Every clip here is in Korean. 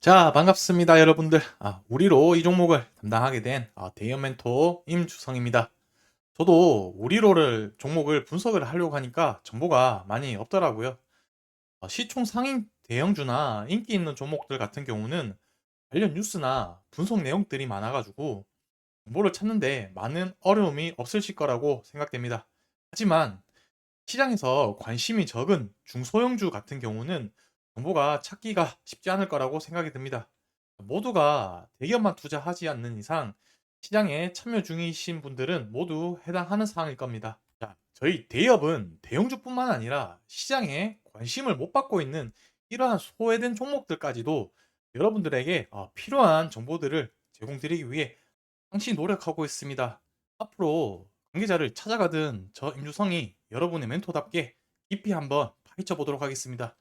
자, 반갑습니다, 여러분들. 우리로 이 종목을 담당하게 된 대연 멘토 임주성입니다. 저도 우리로를 종목을 분석을 하려고 하니까 정보가 많이 없더라고요. 시총 상위 대형주나 인기 있는 종목들 같은 경우는 관련 뉴스나 분석 내용들이 많아가지고 정보를 찾는데 많은 어려움이 없으실 거라고 생각됩니다. 하지만 시장에서 관심이 적은 중소형주 같은 경우는 정보가 찾기가 쉽지 않을 거라고 생각이 듭니다. 모두가 대기업만 투자하지 않는 이상 시장에 참여 중이신 분들은 모두 해당하는 사항일 겁니다. 자, 저희 대기업은 대형주뿐만 아니라 시장에 관심을 못 받고 있는 이러한 소외된 종목들까지도 여러분들에게 필요한 정보들을 제공드리기 위해 항시 노력하고 있습니다. 앞으로 관계자를 찾아가든 저 임주성이 여러분의 멘토답게 깊이 한번 파헤쳐 보도록 하겠습니다.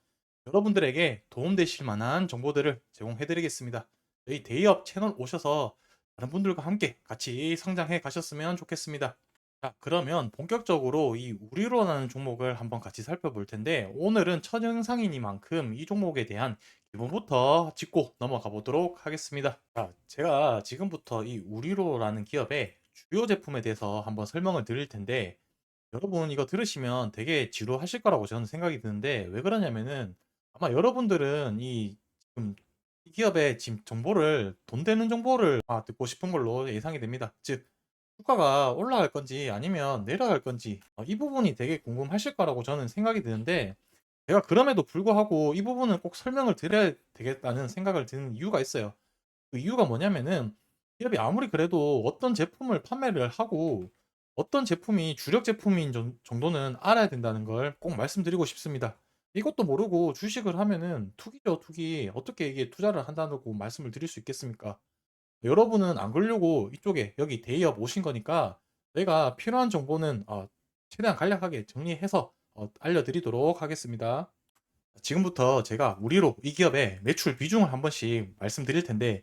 여러분들에게 도움되실 만한 정보들을 제공해 드리겠습니다. 저희 대기업 채널 오셔서 다른 분들과 함께 같이 성장해 가셨으면 좋겠습니다. 자, 그러면 본격적으로 이 우리로라는 종목을 한번 같이 살펴볼 텐데, 오늘은 첫 영상이니만큼 이 종목에 대한 기본부터 짚고 넘어가 보도록 하겠습니다. 자, 제가 지금부터 이 우리로라는 기업의 주요 제품에 대해서 한번 설명을 드릴 텐데, 여러분 이거 들으시면 되게 지루하실 거라고 저는 생각이 드는데, 왜 그러냐면은 아마 여러분들은 지금 이 기업의 지금 정보를, 돈 되는 정보를 듣고 싶은 걸로 예상이 됩니다. 즉 주가가 올라갈 건지 아니면 내려갈 건지, 이 부분이 되게 궁금하실 거라고 저는 생각이 드는데, 제가 그럼에도 불구하고 이 부분은 꼭 설명을 드려야 되겠다는 생각을 드는 이유가 있어요. 그 이유가 뭐냐면은 기업이 아무리 그래도 어떤 제품을 판매를 하고 어떤 제품이 주력 제품인 정도는 알아야 된다는 걸 꼭 말씀드리고 싶습니다. 이것도 모르고 주식을 하면은 투기죠, 투기. 어떻게 이게 투자를 한다고 말씀을 드릴 수 있겠습니까? 여러분은 안 그러려고 이쪽에 여기 대기업 오신 거니까 내가 필요한 정보는 최대한 간략하게 정리해서 알려드리도록 하겠습니다. 지금부터 제가 우리로 이 기업의 매출 비중을 한 번씩 말씀드릴 텐데,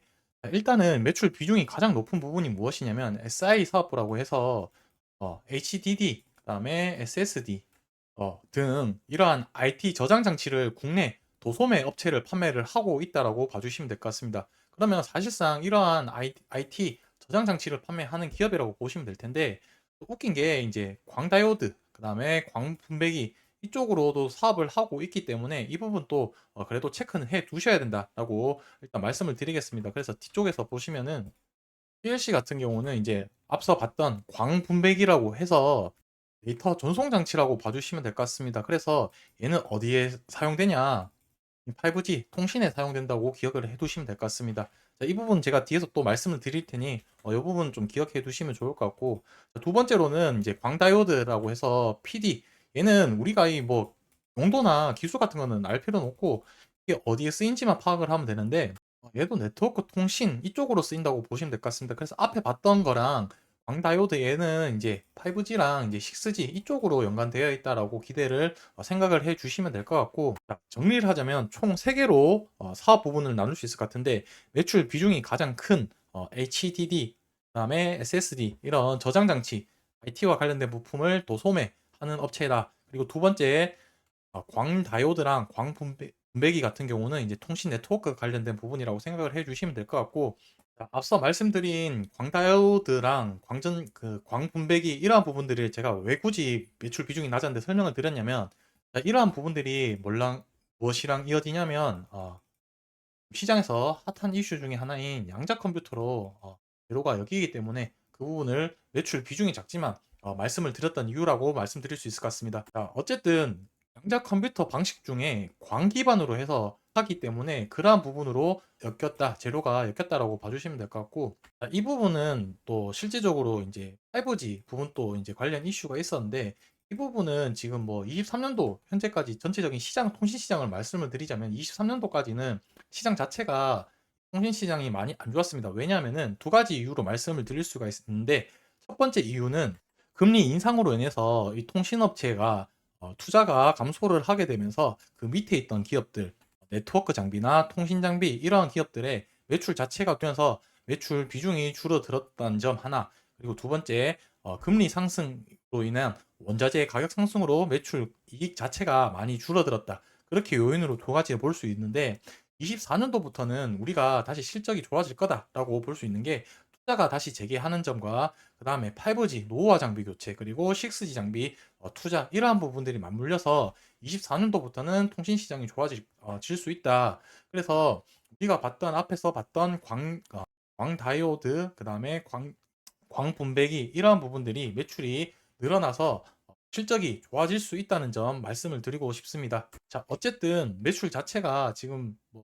일단은 매출 비중이 가장 높은 부분이 무엇이냐면 SI 사업부라고 해서 HDD, 그다음에 SSD 등 이러한 IT 저장 장치를 국내 도소매 업체를 판매를 하고 있다라고 봐주시면 될 것 같습니다. 그러면 사실상 이러한 IT 저장 장치를 판매하는 기업이라고 보시면 될 텐데, 웃긴 게 이제 광다이오드, 그다음에 광분배기 이쪽으로도 사업을 하고 있기 때문에 이 부분 또 그래도 체크는 해 두셔야 된다라고 일단 말씀을 드리겠습니다. 그래서 뒤쪽에서 보시면은 PLC 같은 경우는 이제 앞서 봤던 광분배기라고 해서 데이터 전송 장치라고 봐주시면 될 것 같습니다. 그래서 얘는 어디에 사용되냐? 5G 통신에 사용된다고 기억을 해 두시면 될 것 같습니다. 자, 이 부분 제가 뒤에서 또 말씀을 드릴 테니 이 부분 좀 기억해 두시면 좋을 것 같고, 자, 두 번째로는 이제 광다이오드라고 해서 PD, 얘는 우리가 이 뭐 용도나 기술 같은 거는 알 필요는 없고 이게 어디에 쓰인지만 파악을 하면 되는데, 얘도 네트워크 통신 이쪽으로 쓰인다고 보시면 될 것 같습니다. 그래서 앞에 봤던 거랑 광다이오드 얘는 이제 5G랑 이제 6G 이쪽으로 연관되어 있다라고 기대를 생각을 해 주시면 될 것 같고, 자, 정리를 하자면 총 3개로 사업 부분을 나눌 수 있을 것 같은데, 매출 비중이 가장 큰 HDD, 그다음에 SSD 이런 저장 장치, IT와 관련된 부품을 도소매하는 업체다. 그리고 두 번째 광다이오드랑 광분배기 같은 경우는 이제 통신 네트워크 관련된 부분이라고 생각을 해 주시면 될 것 같고, 자, 앞서 말씀드린 광다이오드랑 광분배기 이러한 부분들을 제가 왜 굳이 매출 비중이 낮았는데 설명을 드렸냐면, 자, 이러한 부분들이 무엇이랑 이어지냐면 시장에서 핫한 이슈 중에 하나인 양자 컴퓨터로 재료가 여기기 때문에 그 부분을 매출 비중이 작지만 말씀을 드렸던 이유라고 말씀드릴 수 있을 것 같습니다. 자, 어쨌든 양자 컴퓨터 방식 중에 광 기반으로 해서 하기 때문에 그러한 부분으로 재료가 엮였다라고 봐주시면 될 것 같고, 자, 이 부분은 또 실질적으로 이제 5G 부분도 이제 관련 이슈가 있었는데, 이 부분은 지금 뭐 23년도 현재까지 전체적인 통신 시장을 말씀을 드리자면 23년도까지는 시장 자체가 통신 시장이 많이 안 좋았습니다. 왜냐하면은 두 가지 이유로 말씀을 드릴 수가 있는데, 첫 번째 이유는 금리 인상으로 인해서 이 통신업체가 투자가 감소를 하게 되면서 그 밑에 있던 기업들, 네트워크 장비나 통신 장비 이러한 기업들의 매출 자체가 뛰어서 매출 비중이 줄어들었다는 점 하나, 그리고 두 번째 금리 상승으로 인한 원자재 가격 상승으로 매출 이익 자체가 많이 줄어들었다. 그렇게 요인으로 두 가지를 볼 수 있는데, 24년도부터는 우리가 다시 실적이 좋아질 거다라고 볼 수 있는 게 투자가 다시 재개하는 점과 그다음에 5G 노후화 장비 교체 그리고 6G 장비 투자 이러한 부분들이 맞물려서 24년도부터는 통신 시장이 좋아질 질수 있다. 그래서 우리가 봤던 앞에서 봤던 광 다이오드 그다음에 광 분배기 이러한 부분들이 매출이 늘어나서 실적이 좋아질 수 있다는 점 말씀을 드리고 싶습니다. 자, 어쨌든 매출 자체가 지금 뭐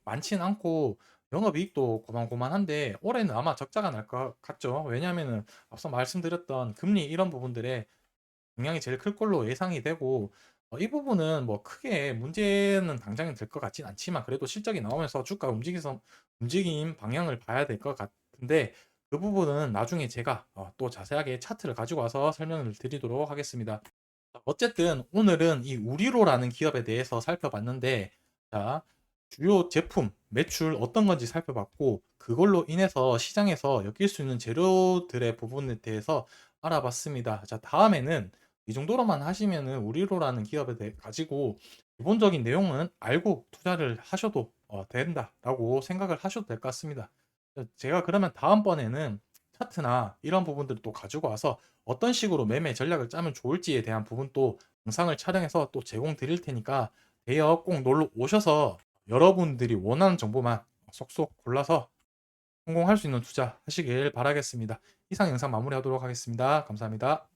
많진 않고 영업이익도 고만고만한데 올해는 아마 적자가 날 것 같죠. 왜냐하면은 앞서 말씀드렸던 금리 이런 부분들에 영향이 제일 클 걸로 예상이 되고 이 부분은 뭐 크게 문제는 당장은 될 것 같진 않지만 그래도 실적이 나오면서 주가 움직임 방향을 봐야 될 것 같은데 그 부분은 나중에 제가 또 자세하게 차트를 가지고 와서 설명을 드리도록 하겠습니다. 어쨌든 오늘은 이 우리로라는 기업에 대해서 살펴봤는데 자, 주요 제품, 매출 어떤 건지 살펴봤고 그걸로 인해서 시장에서 엮일 수 있는 재료들의 부분에 대해서 알아봤습니다. 자, 다음에는 이 정도로만 하시면은 우리로라는 기업에 대해 가지고 기본적인 내용은 알고 투자를 하셔도 된다라고 생각을 하셔도 될 것 같습니다. 제가 그러면 다음번에는 차트나 이런 부분들을 또 가지고 와서 어떤 식으로 매매 전략을 짜면 좋을지에 대한 부분도 영상을 촬영해서 또 제공 드릴 테니까 대여 꼭 놀러 오셔서 여러분들이 원하는 정보만 쏙쏙 골라서 성공할 수 있는 투자 하시길 바라겠습니다. 이상 영상 마무리하도록 하겠습니다. 감사합니다.